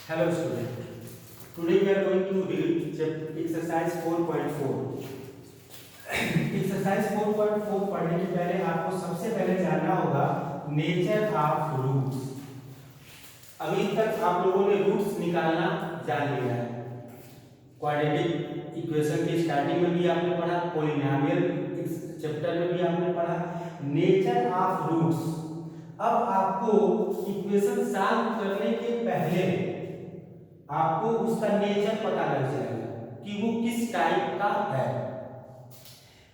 Hello student. Today we are going to read exercise 4.4. Exercise 4.4 पढ़ने के पहले आपको सबसे पहले जानना होगा नेचर ऑफ रूट्स। अभी तक आप लोगों ने रूट्स निकालना जान लिया है। क्वाड्रेटिक इक्वेशन की स्टार्टिंग में भी आपने पढ़ा, पॉलिनोमियल इस चैप्टर में भी आपने पढ़ा नेचर ऑफ रूट्स। अब आपको इक्वेशन सॉल्व करने के पहले आपको उसका नेचर पता लग जाएगा कि वो किस टाइप का है।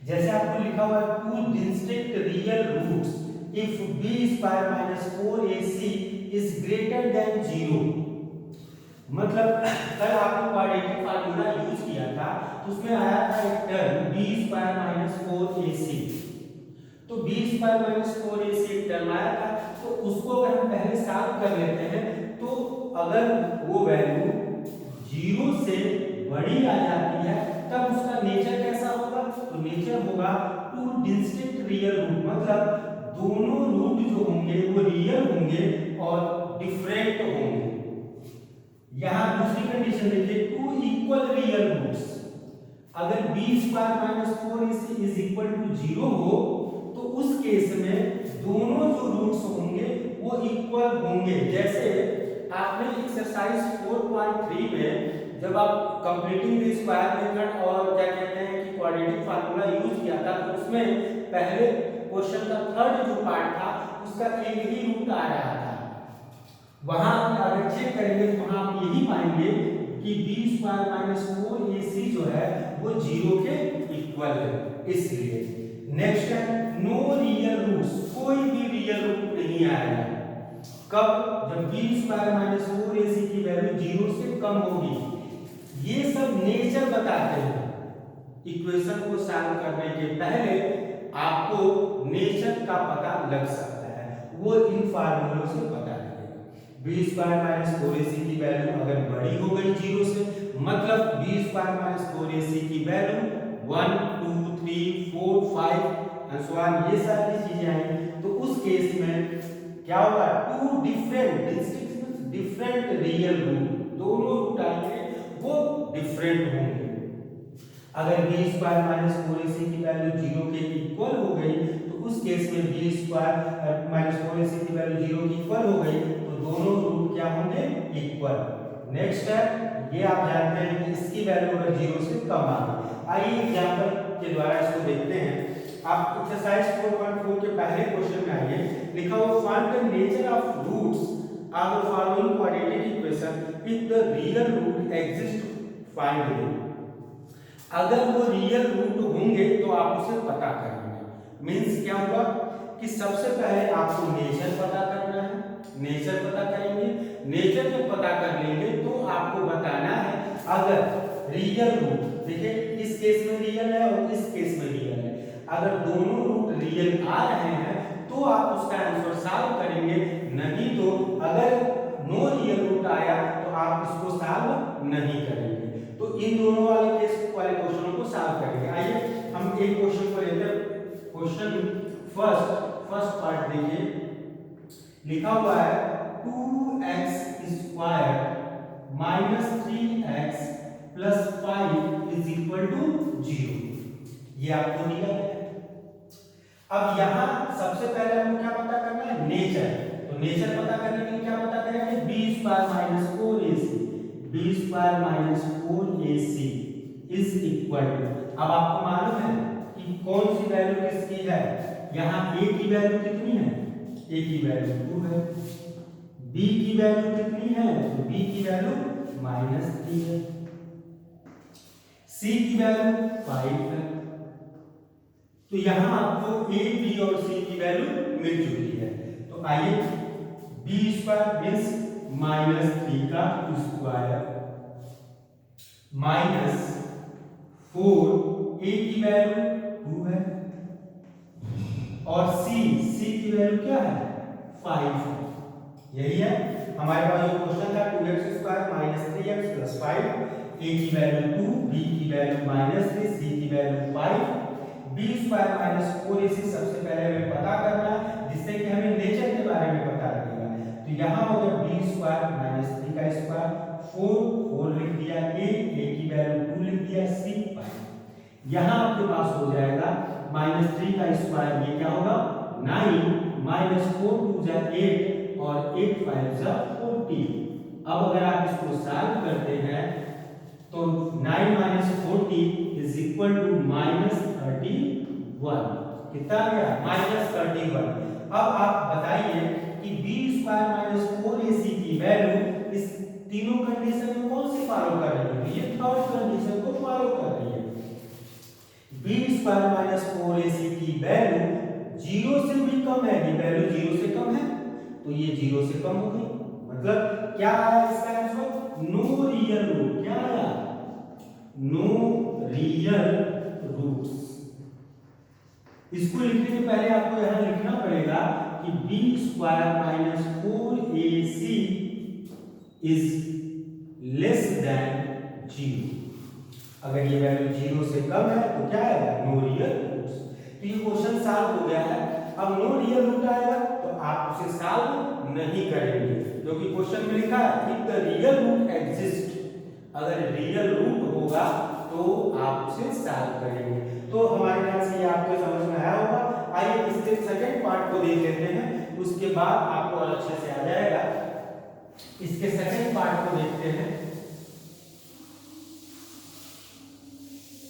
जैसे आपको लिखा हुआ है two distinct real roots if b square minus 4ac is greater than 0। मतलब कल आपने क्वाड्रेटिक फार्मूला यूज किया था तो उसमें आया था एक term b square minus 4ac। तो b स्क्वायर माइनस 4ac एक टर्म आया था, तो उसको अगर हम पहले सॉल्व कर लेते हैं तो अगर वो वैल्यू 0 से बड़ी आ जाती है तब उसका नेचर कैसा होगा? तो नेचर होगा टू डिस्टिंक्ट रियल रूट, मतलब दोनों रूट जो होंगे वो रियल होंगे और डिफरेंट होंगे। यहां दूसरी कंडीशन देखिए टू इक्वल रियल रूट्स। अगर b square minus 4ac is equal to 0 हो तो उस केस में दोनों जो रूट्स होंगे वो इक्वल होंगे। जैसे आपने एक्सरसाइज 4.3 में जब आप कंप्लीटिंग द स्क्वायर मेथड और क्या कहते हैं कि क्वाड्रेटिक फार्मूला यूज किया था तो उसमें पहले क्वेश्चन का थर्ड जो पार्ट था उसका एक ही रूट आ रहा था। वहां अगर चेक करेंगे तो वहां आप यही पाएंगे कि b स्क्वायर माइनस 4ac जो है वो 0 के इक्वल है। इसलिए नेक्स्ट है नो रियल रूट्स, कोई भी रियल रूट नहीं आएगा। कब? जब b स्क्वायर माइनस 4ac की वैल्यू 0 से कम होगी। ये सब नेचर बताते हैं। इक्वेशन को सॉल्व करने के पहले आपको नेचर का पता लग सकता है, वो इन फार्मूलों से पता लगेगा। b स्क्वायर माइनस 4ac की वैल्यू अगर बड़ी हो गई 0 से, मतलब b स्क्वायर माइनस 4ac की वैल्यू 1 2 3 4 5 एंड सो ऑन, ये सारी चीजें आएंगी। तो उस केस में क्या होगा? टू डिफरेंट रियल रूट, दोनों रूट आएंगे वो डिफरेंट होंगे। अगर b स्क्वायर माइनस 4ac की वैल्यू 0 के इक्वल हो गई तो उस केस में b स्क्वायर माइनस 4ac की वैल्यू 0 के इक्वल हो गई तो दोनों रूट क्या होंगे? इक्वल। नेक्स्ट है, ये आप जानते हैं कि इसकी वैल्यू अगर 0 से कम आ गई। आइए एग्जांपल के द्वारा इसको देखते हैं। आप एक्सरसाइज 4.4 के पहले क्वेश्चन में आइए, लिखा हुआ find the nature of roots of the following quadratic equation if the real root exist, find them. अगर वो रियल रूट होंगे तो आप उसे पता करेंगे। मींस क्या होगा कि सबसे पहले आपको नेचर पता करना है। नेचर पता करेंगे, नेचर जब पता कर लेंगे तो आपको बताना है अगर रियल रूट, देखिए इस केस में रियल है और इस केस में रियल है, अगर दोनों रूट रियल आ रहे हैं तो आप उसका आंसर सॉल्व करेंगे। नहीं तो अगर नो रियल रूट आया तो आप इसको सॉल्व नहीं करेंगे। तो इन दोनों वाले केस वाले क्वेश्चनों को सॉल्व करेंगे। आइए हम एक क्वेश्चन को लेते हैं। क्वेश्चन फर्स्ट पार्ट देखिए, लिखा हुआ है 2x square minus 3x plus 5 is equal to 0। ये आपको दिया है। अब यहां सबसे पहले हमको क्या पता करना है? नेचर। तो नेचर पता करने के लिए क्या पता करेंगे? b square minus 4ac, b square minus 4ac is equal to, अब आपको मालूम है कि कौन सी वैल्यू किसकी है? यहां a की वैल्यू कितनी है? a की वैल्यू 2 है। b की वैल्यू कितनी है? तो b की वैल्यू -3 है। c की वैल्यू 5 है। तो यहां आपको a, b और c की वैल्यू मिल चुकी है। तो आइए b स्क्वायर मींस -3 का स्क्वायर माइनस 4, a की वैल्यू 2 है और c की वैल्यू क्या है? 5 है। यही है हमारे पास जो क्वेश्चन था 2x square minus 3x plus 5, a की वैल्यू 2, b की वैल्यू -3, c की value 5, b square minus 4ac सबसे पहले हमें पता करना है जिससे कि हमें नेचर के बारे में पता लगेगा। तो यहां हो गया b स्क्वायर माइनस 3 का स्क्वायर 4 लिख दिया, a की वैल्यू 2 लिख दिया, c 5। यहाँ आपके पास हो जाएगा -3 का स्क्वायर, ये क्या होगा 9 -4 2 जा 8 और 8 5 जा 14। अब अगर आप इसको सॉल्व करते हैं तो 9 - 40 इज इक्वल टू -31। कितना आ गया -31। अब आप बताइए कि b² - 4ac की वैल्यू इस तीनों कंडीशन में कौन सी फॉलो कर रही है? ये थर्ड कंडीशन को फॉलो कर रही है। b² - 4ac की वैल्यू 0 से भी कम है, ये वैल्यू 0 से कम है तो ये 0 से कम हो गई। मतलब क्या आया इसका आंसर? No real root. क्या आया? No real roots. इसको लिखने के पहले आपको यहां लिखना पड़ेगा कि b² - 4ac is less than 0। अगर ये वैल्यू 0 से कम है तो क्या आएगा? No real roots. तो ये क्वेश्चन सॉल्व हो गया है। अब नो रियल रूट आएगा तो आप उसे सॉल्व नहीं करेंगे, क्योंकि क्वेश्चन में लिखा है if the real root exist. अगर रियल रूट होगा तो आप उसे सॉल्व करेंगे। तो हमारे ख्याल से ये आपको समझ में आया होगा। आइए इसके सेकंड पार्ट को देख लेते हैं, उसके बाद आपको और अच्छे से आ जाएगा। इसके सेकंड पार्ट को देखते हैं।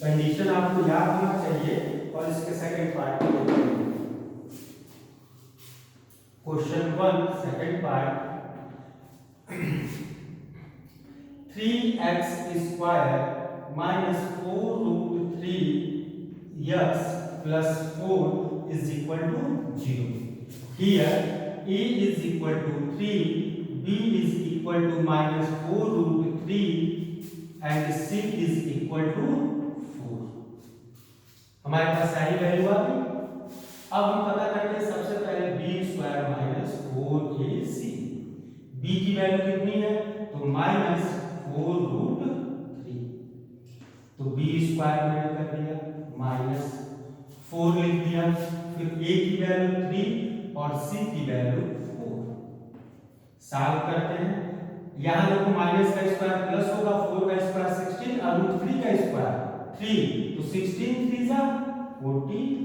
कंडीशन आपको याद होना चाहिए और इसके सेकंड पार्ट को देखते हैं। Question 1 second part 3x² - 4√3x + 4 is equal to 0. Here a is equal to 3, b is equal to -4√3 and c is equal to 4। हमारे पास सारी वैल्यू आ गई। अब हम पता करते हैं सबसे पहले b² - 4ac। b की वैल्यू कितनी है? तो -4√3। तो b² मैंने कर दिया, -4 लिख दिया, फिर a की वैल्यू 3 और c की वैल्यू 4। सॉल्व करते हैं। यहां देखो माइनस का स्क्वायर प्लस होगा, 4 का स्क्वायर 16 और √3 का स्क्वायर 3, तो 16 3 जा 48,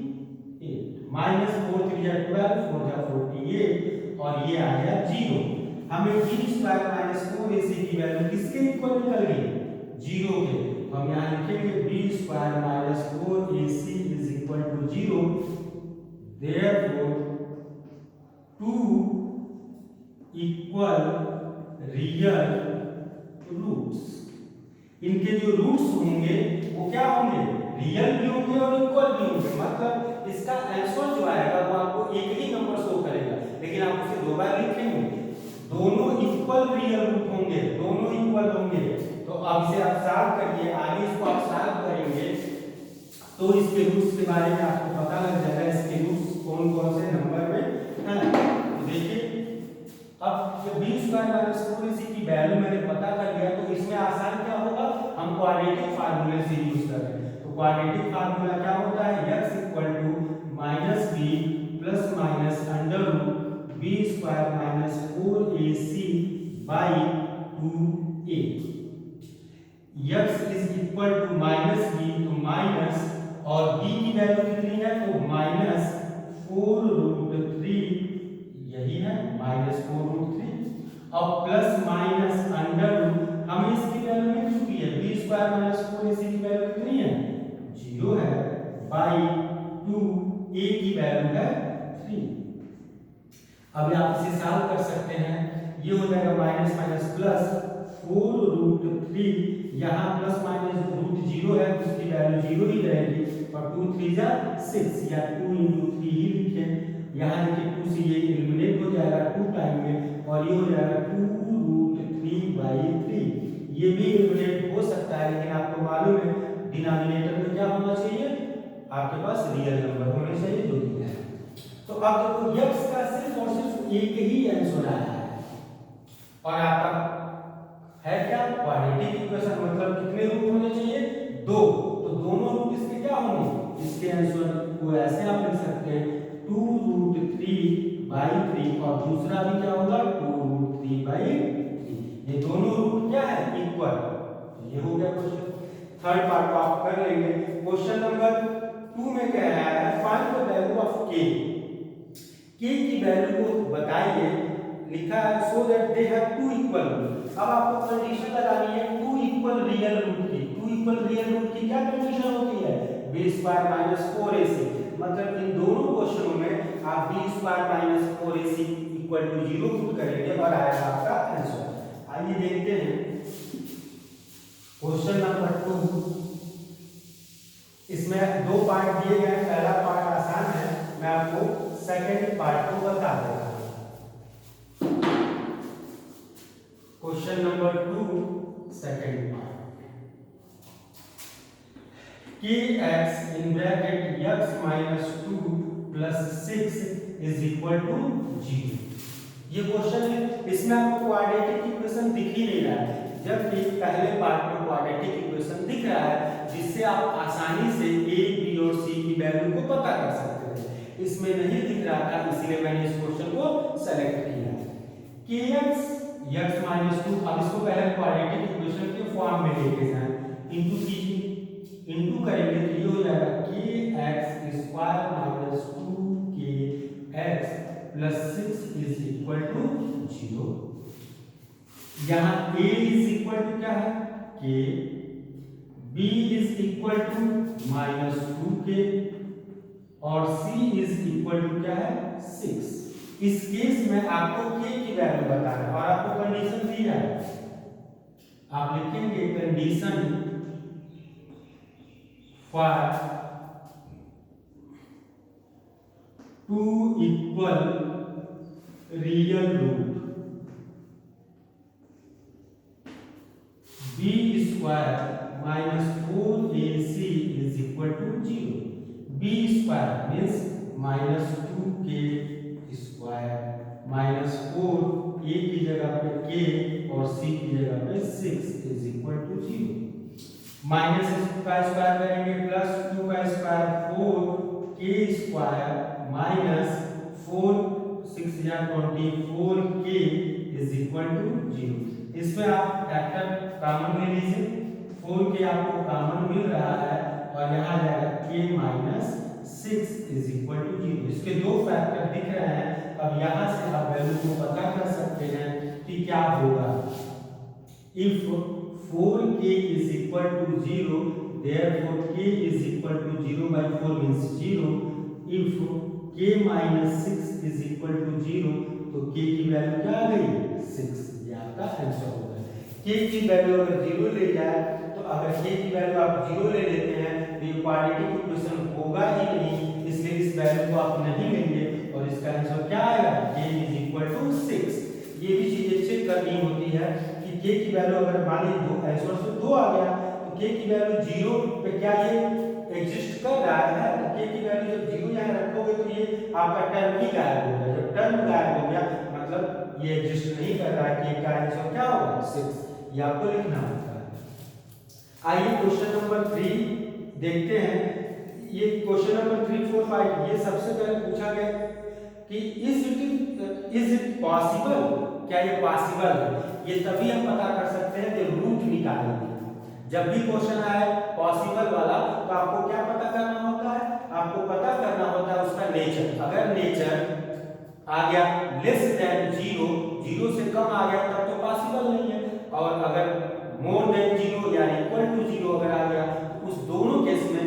-4 3 जा 12, 4 जा 48 और ये आ गया 0। हमें b² - 4ac की वैल्यू किसके इक्वल निकल गई? 0 के। तो हम यहां लिखेंगे b² - 4ac is equal to 0। therefore 2 equal real roots. इनके जो रूट्स होंगे वो क्या होंगे? रियल भी होंगे और इक्वल भी होंगे। मतलब इसका आंसर जो आएगा वो आपको एक ही नंबर शो करेगा, लेकिन आप उसे दो बार लिखेंगे। दोनों इक्वल रियल रूट होंगे, दोनों इक्वल होंगे। तो अब इसे आप सॉल्व करिए, आगे इसको आप सॉल्व करेंगे तो इसके रूट्स के बारे में आपको पता लग जाएगा, इसके रूट्स कौन कौन से नंबर में हैं। तो देखिए, अब जब b² - 4ac की वैल्यू मैंने पता कर लिया तो इसमें आसान क्या होगा? हम क्वाड्रेटिक फार्मूले से यूज करें। तो क्वाड्रेटिक फार्मूला क्या होता है? x = -b ± √b² - 4ac/2a। x is equal to -b तो माइनस और b की वैल्यू कितनी है? तो -4√3, यही है -4√3 और प्लस माइनस अंडर रूट। हमें इसकी वैल्यू मिल चुकी है, b² - 4ac की वैल्यू कितनी है? 0 है, बाई 2, a की वैल्यू है 3। अब आप इसे सॉल्व कर सकते हैं। ये हो जाएगा माइनस माइनस प्लस 4√3, यहाँ प्लस माइनस रूट 0 है तो उसकी वैल्यू 0 ही रहेगी और 2 3 जा 6 या 2 × 3 ही लिखें। यहाँ देखिए 2 से ये एलिमिनेट हो जाएगा 2 टाइम में और ये हो जाएगा 2√3/3। ये भी एलिमिनेट हो सकता है, लेकिन आपको मालूम है डिनोमिनेटर में क्या होना चाहिए? आपके पास रियल नंबर होने चाहिए, जो कि है। तो अब देखो x का सिर्फ और सिर्फ एक ही आंसर आया है और आपका है क्या? Quadratic equation. मतलब कितने रूट होने चाहिए? 2। तो दोनों रूट इसके क्या होंगे? इसके आंसर को ऐसे आप लिख सकते हैं 2√3/3 और दूसरा भी क्या होगा? 2√3/3। ये दोनों रूट क्या है? थर्ड पार्ट को आप कर लेंगे। क्वेश्चन नंबर 2 में कह रहा है फाइंड द वैल्यू ऑफ के की वैल्यू को बताइए। लिखा है so that they have two equal. अब आपको कंडीशन लगानी है टू इक्वल रियल रूट की। टू इक्वल रियल रूट की क्या कंडीशन होती है? B square minus 4ac। मतलब इन दोनों क्वेश्चनों में आप B square minus 4ac equal to 0 put करेंगे और आएगा आपका आंसर। आइए देखते हैं क्वेश्चन नंबर 2। इसमें दो पार्ट दिए गए हैं। पहला पार्ट आसान है, मैं आपको सेकंड पार्ट को बता देता हूं। क्वेश्चन नंबर 2 सेकंड पार्ट कि x in bracket x minus 2 plus 6 is equal to 0। ये क्वेश्चन है, इसमें आपको क्वाड्रेटिक इक्वेशन दिख ही नहीं रहा है, जबकि पहले पार्ट में क्वाड्रेटिक इक्वेशन दिख रहा है जिससे आप आसानी से a b और c की वैल्यू को पता कर सकते हैं। इसमें नहीं दिख रहा था, इसलिए मैंने इस क्वेश्चन को सेलेक्ट किया। kx x माइनस 2, अब इसको पहले क्वाड्रेटिक इक्वेशन के फॉर्म में लेके जाएं, इंटू कीजिए। इंटू करेंगे तो ये हो जाएगा kx square minus 2kx plus 6 is equal to 0। यहाँ a इज इक्वल टू क्या है? k, b is equal to minus 2k और c इज इक्वल टू क्या है? 6। इस केस में आपको k की वैल्यू बताना है और आपको कंडीशन दी है। आप लिखेंगे condition for two equal real root b square minus 4ac is equal to 0। b square means minus 2k square minus 4, a की जगह पे k और c की जगह पे 6 इज इक्वल टू 0। माइनस का स्क्वायर करेंगे प्लस 2 का स्क्वायर 4k स्क्वायर माइनस 4 6 या 24k इज इक्वल टू 0। इसमें आप फैक्टर कॉमन ले लीजिए, 4k आपको कॉमन मिल रहा है और यहाँ जाएगा k minus 6 is equal to 0। इसके दो फैक्टर दिख रहे हैं। अब यहाँ से आप वैल्यू को पता कर सकते हैं कि क्या होगा। If 4k is equal to 0, therefore k is equal to 0 by 4 means 0. If k minus 6 is equal to 0, तो k की वैल्यू क्या आ गई? 6। ये आपका आंसर होगा। k की वैल्यू अगर 0 ले जाए तो अगर k की वैल्यू आप 0 ले लेते हैं तो ये क्वाड्रेटिक इक्वेशन होगा ही नहीं, इसलिए इस वैल्यू को आप नहीं लेंगे और इसका आंसर क्या आएगा? k is equal to 6। ये भी चीजें चेक करनी होती है कि k की वैल्यू अगर मान ली 2 आंसर से 2 आ गया तो k की वैल्यू 0 पे क्या ये एग्जिस्ट कर रहा है? तो k की वैल्यू जब 0 यहाँ रखोगे तो ये आपका टर्म ही गायब हो गया। जब टर्म गायब हो गया मतलब ये एग्जिस्ट नहीं कर रहा है, k का आंसर क्या होगा? 6। ये आपको लिखना होता है। आइए क्वेश्चन नंबर 3 देखते हैं। ये क्वेश्चन नंबर 3 4 5 ये सबसे पहले पूछा गया कि इज इट पॉसिबल, क्या ये पॉसिबल है? ये तभी हम पता कर सकते हैं कि रूट निकालेंगे। जब भी क्वेश्चन आए पॉसिबल वाला तो आपको क्या पता करना होता है? आपको पता करना होता है उसका नेचर। अगर नेचर आ गया लेस देन 0, 0 से कम आ गया तब तो पॉसिबल नहीं है, और अगर मोर देन 0 या इक्वल टू 0 अगर आ गया तो उस दोनों केस में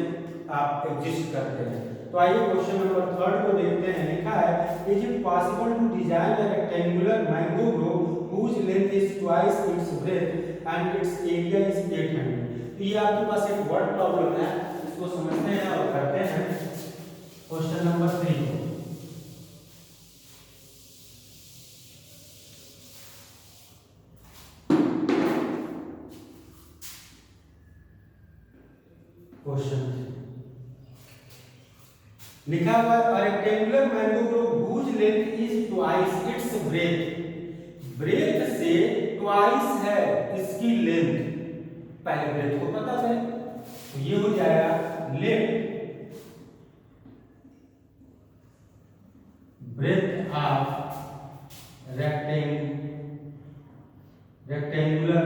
आप एग्जिस्ट करते हैं। तो आइए क्वेश्चन नंबर 3 को देखते हैं। लिखा है is it possible to design a rectangular mango grove whose length is twice its breadth and its area is 800। तो ये आपके पास एक वर्ड प्रॉब्लम है, इसको समझते हैं और करते हैं। क्वेश्चन नंबर 3 क्वेश्चन लिखा हुआ है rectangular mango grove whose length is twice its breadth। Breadth से ट्वाइस है इसकी लेंथ, पहले ब्रेथ को पता करें तो ये हो जाएगा let breadth of rectangular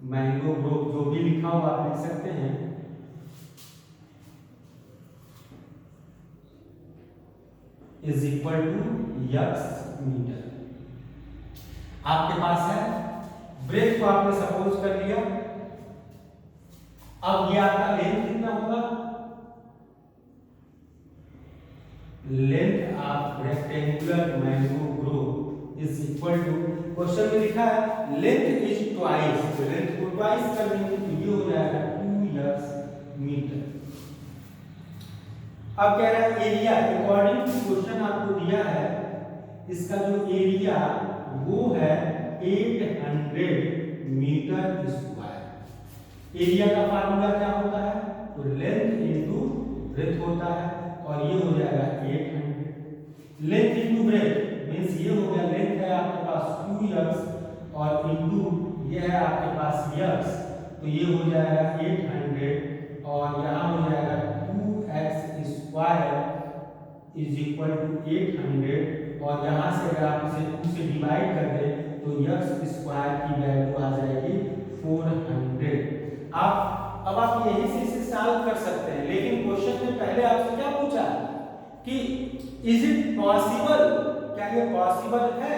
mango growth जो भी लिखा हुआ आप लिख सकते हैं, is equal to x metre. आपके पास है ब्रेथ को आपने सपोज कर लिया। अब ये आपका लेंथ कितना होगा, length of rectangular mango grove is equal to, question में लिखा है लेंथ इज ट्वाइस, तो लेंथ को ट्वाइस कर देंगे तो ये हो जाएगा 2 मीटर। अब कह रहा है एरिया, अकॉर्डिंग टू क्वेश्चन आपको दिया है इसका जो एरिया वो है 800 मीटर स्क्वायर। एरिया का फार्मूला क्या होता है, तो लेंथ इनटू ब्रेथ होता है और ये हो जाएगा 800। लेंथ इनटू ब्रेथ मींस ये हो गया, लेंथ है आपके पास 2x और इनटू ये है आपके पास x, तो ये हो जाएगा 800 और यहाँ हो जाएगा 2x square is equal to 800 और यहाँ से अगर आप इसे 2 से डिवाइड कर दें तो x स्क्वायर की वैल्यू आ जाएगी 400। अब आप यही से इसे सॉल्व कर सकते हैं, लेकिन क्वेश्चन में पहले आपसे क्या पूछा कि इज इट पॉसिबल, क्या ये पॉसिबल है,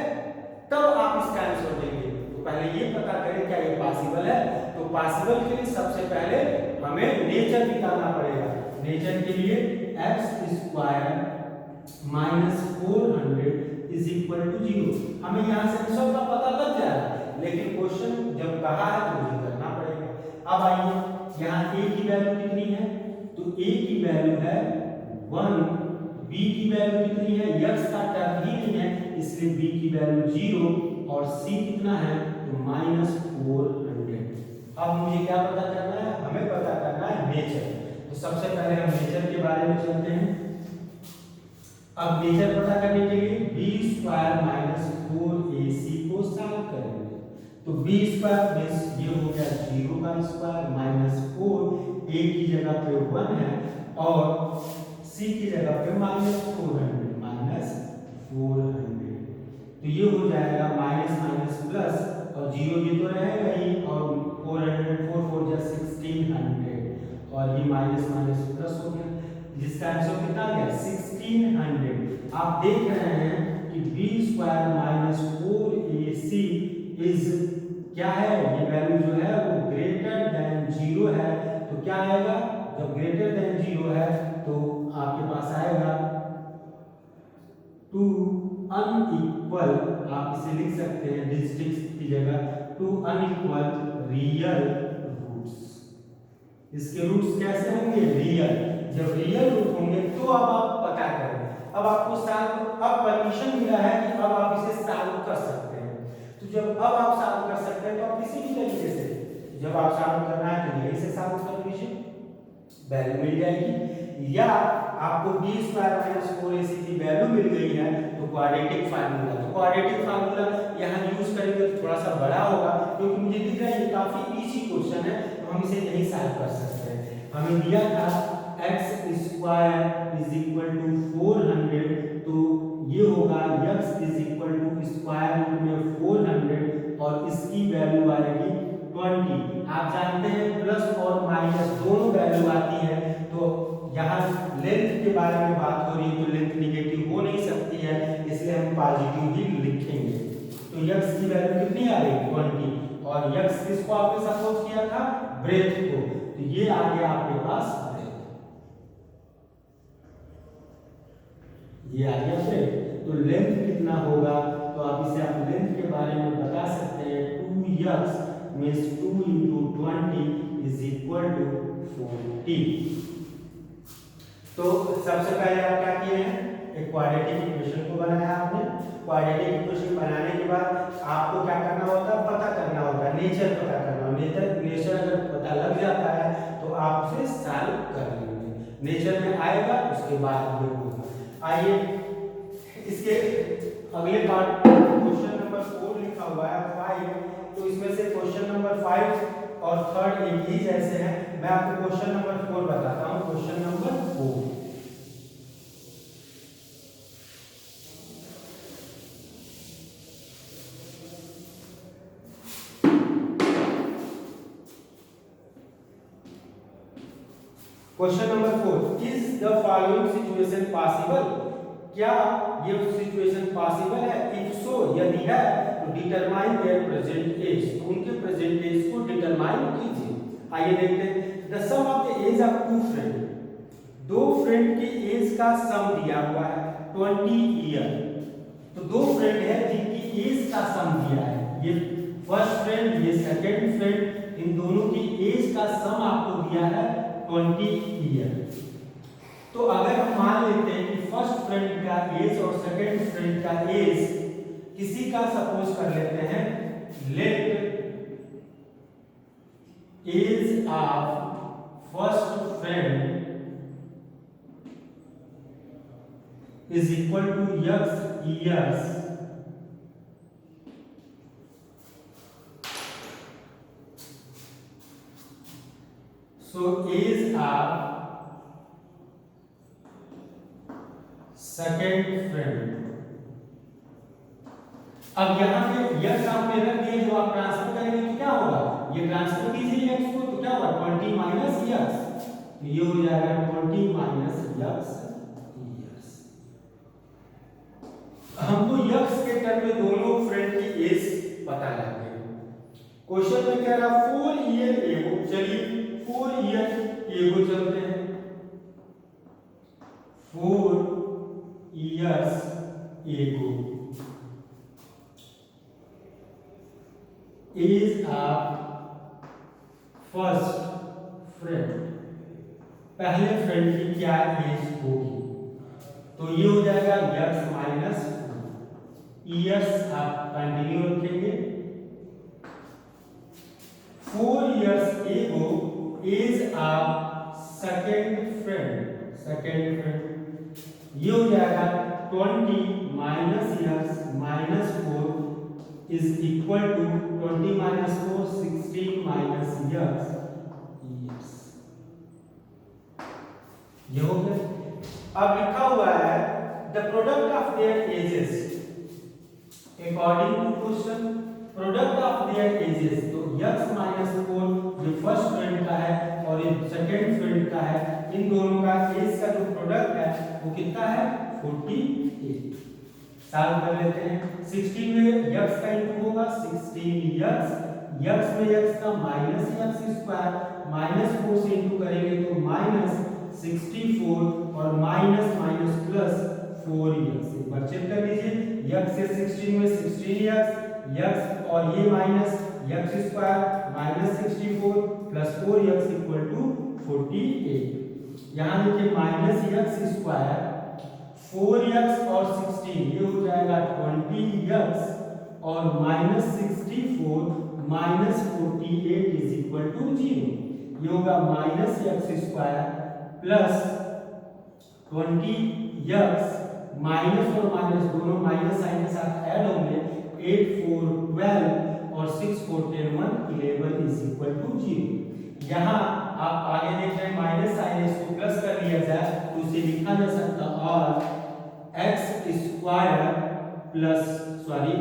तब आप इसका आंसर देंगे। तो पहले ये पता करें क्या ये पॉसिबल है। तो पॉसिबल के लिए सबसे पहले हमें नेचर निकालना पड़ेगा। नेचर के लिए x square minus 400 is equal to 0। हमें यहाँ से आंसर का पता लग जाएगा, लेकिन क्वेश्चन जब कहा है तो मुझे करना पड़ेगा। अब आइए यहाँ a की वैल्यू कितनी है, तो a की वैल्यू है 1, b की वैल्यू कितनी है, x का टर्म ही नहीं है इसलिए b की वैल्यू 0 और c कितना है तो -400। अब मुझे क्या पता करना है, हमें पता करना है नेचर। तो सबसे पहले हम नेचर के बारे में चलते हैं। अब नेचर पता करने के लिए b स्क्वायर माइनस 4ac को सॉल्व करेंगे। तो b स्क्वायर मींस ये हो गया 0 का स्क्वायर माइनस 4, a की जगह पे 1 है और c की जगह पे -400 तो ये हो जाएगा माइनस माइनस प्लस और 0 ये तो रहेगा ही और 400 4 4 जा 1600 और ये माइनस माइनस प्लस हो गया, जिसका आंसर कितना आ गया 1600। आप देख रहे हैं कि b square minus 4ac is क्या है, ये वैल्यू जो है वो ग्रेटर देन 0 है। तो क्या आएगा, जब ग्रेटर देन 0 है तो आपके पास आएगा टू अनइक्वल, आप इसे लिख सकते हैं डिजिट्स की जगह, टू अनइक्वल रियल रूट्स। इसके रूट्स कैसे होंगे, रियल। जब रियल रूट होंगे तो अब आप पता करें। अब आपको सॉल्व, अब परमिशन मिला है कि अब आप इसे सॉल्व कर सकते हैं। तो जब अब आप सॉल्व कर सकते हैं तो आप किसी भी तरीके से, जब आप सॉल्व करना है तो यही से सॉल्व कर लीजिए, वैल्यू मिल जाएगी। या आपको b स्क्वायर माइनस 4ac की वैल्यू मिल गई है तो क्वाड्रेटिक फार्मूला, तो क्वाड्रेटिक फार्मूला यहाँ यूज करेंगे तो थोड़ा सा बड़ा होगा, क्योंकि मुझे दिख रहा है ये काफी इजी क्वेश्चन है तो हम इसे यही सॉल्व कर सकते हैं। हमें दिया था x square is equal to 400, तो ये होगा x is equal to square root में 400 और इसकी वैल्यू आएगी 20। आप जानते हैं प्लस और माइनस दोनों वैल्यू आती है, तो यहाँ लेंथ के बारे में बात हो रही है तो लेंथ निगेटिव हो नहीं सकती है, इसलिए हम पॉजिटिव ही लिखेंगे। तो x की वैल्यू कितनी आ गई 20 और x किसको आपने सपोज किया था, ब्रेथ को, तो ये आ गया आपके पास ब्रेथ, ये आ गया ब्रेथ। तो लेंथ कितना होगा, तो आप इसे आप लेंथ के बारे में बता सकते हैं 2x means 2 into 20 is equal to 40। तो सबसे पहले आप क्या किए हैं, एक क्वाड्रेटिक इक्वेशन को बनाया आपने। क्वाड्रेटिक इक्वेशन बनाने के बाद आपको क्या करना होता है, पता करना होता है, नेचर पता करना। नेचर अगर पता लग जाता है तो आप उसे सॉल्व कर लेंगे। नेचर में आएगा उसके बाद ये होगा। आइए इसके अगले पार्ट, क्वेश्चन नंबर 4 लिखा हुआ है 5, तो इसमें से क्वेश्चन नंबर 5 और थर्ड एक ही जैसे हैं। मैं आपको क्वेश्चन नंबर 4 बताता हूँ। Question number 4, question number 4, is the following situation possible? क्या ये सिचुएशन पॉसिबल है? इफ सो, यदि है तो डिटरमाइन देयर प्रेजेंट एज, उनके प्रेजेंट एज को डिटरमाइन कीजिए। आइए देखते हैं। The sum of the age of two friend, दो फ्रेंड की एज का सम दिया हुआ है 20 ईयर। तो दो फ्रेंड है जिनकी एज का सम दिया है, ये फर्स्ट फ्रेंड, ये सेकंड फ्रेंड, इन दोनों की एज का सम आपको दिया है 20 ईयर। तो अगर हम मान लेते हैं कि फर्स्ट फ्रेंड का एज और सेकंड फ्रेंड का एज किसी का सपोज कर लेते हैं, let age of first friend is equal to x years, so age of second friend। अब यहाँ पे x आपने रख दिया, जो आप ट्रांसफर करेंगे तो क्या होगा, ये ट्रांसफर कीजिए x को, तो क्या होगा 20 माइनस x, ये हो जाएगा 20 माइनस x। हमको x के टर्म में दोनों फ्रेंड की एज पता लग गई। क्वेश्चन में कह रहा 4 ईयर एगो, चलिए 4 ईयर एगो चलते हैं। 4 years ago age of first friend, पहले फ्रेंड की क्या एज होगी, तो ये हो जाएगा x माइनस ईयर्स, आप कंटिन्यू रखेंगे। 4 years ago age of second friend, ये हो जाएगा 20 minus years minus 4 is equal to 20 minus 4 16 minus years, ये हो गया। अब लिखा हुआ है the product of their ages according to question, product of their ages, तो x माइनस 4 ये फर्स्ट फ्रेंड का है और ये सेकंड फ्रेंड का है, इन दोनों का एज का जो प्रोडक्ट है वो कितना है 48। सॉल्व कर लेते हैं। 16 में x का इंटू होगा 16x, x में x का माइनस x स्क्वायर, माइनस 4 से इंटू करेंगे तो माइनस 64 और माइनस माइनस प्लस 4x, एक बार चेक कर लीजिए, x से 16 में 16x, x और ये minus x square minus 64 plus 4x equal to 48। यहाँ देखिए माइनस x स्क्वायर 4x और 16 ये हो जाएगा 20x और minus 64 minus 48 is equal to 0, ये होगा minus x square plus 20x, minus और माइनस दोनों माइनस साइन के साथ ऐड होंगे, 8 4 12 और 6 4 10 1 11 इज इक्वल टू 0। यहाँ आप आगे देख रहे हैं माइनस साइन, इसको प्लस कर लिया जाए तो उसे लिखा जा सकता और x स्क्वायर प्लस, सॉरी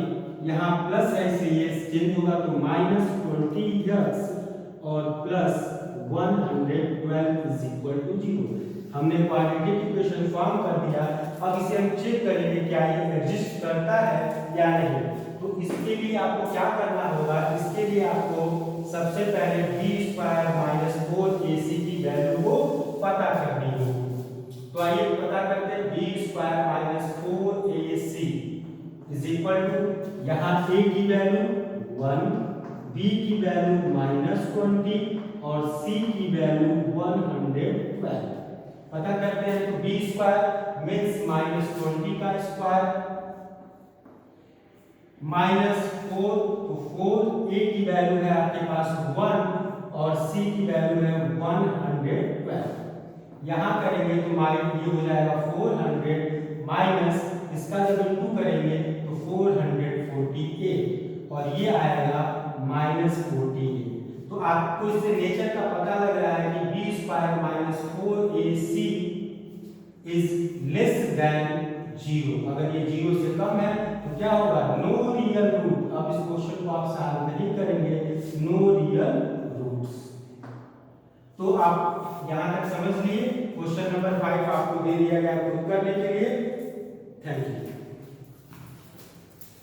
यहाँ प्लस है इसलिए ये चेंज होगा तो माइनस 20x और प्लस 112 इज इक्वल टू 0। हमने क्वाड्रेटिक इक्वेशन फॉर्म कर दिया। अब इसे हम चेक करेंगे क्या ये एग्जिस्ट करता है या नहीं। तो इसके लिए आपको क्या करना होगा, इसके लिए आपको सबसे पहले b स्क्वायर माइनस 4ac की वैल्यू को पता करनी होगी। तो आइए पता करते हैं, b square minus 4ac is equal to, यहाँ a की वैल्यू 1, b की वैल्यू माइनस 20 और c की वैल्यू 112 पता करते हैं। तो b स्क्वायर मीन्स माइनस 20 का स्क्वायर माइनस 4, तो 4 a की वैल्यू है आपके पास 1 और c की वैल्यू है 112। यहाँ करेंगे तो ये हो जाएगा 400 माइनस इसका जब इंटू करेंगे तो 448 और ये आएगा माइनस 48। तो आपको इससे नेचर का पता लग रहा है कि b square minus 4ac is less than 0। अगर ये 0 से कम है तो क्या होगा, नो रियल रूट। अब इस क्वेश्चन को आप सॉल्व नहीं करेंगे, नो रियल रूट्स। तो तो आप यहाँ तक समझ लिए। क्वेश्चन नंबर 5 आपको दे दिया गया प्रूव करने के लिए।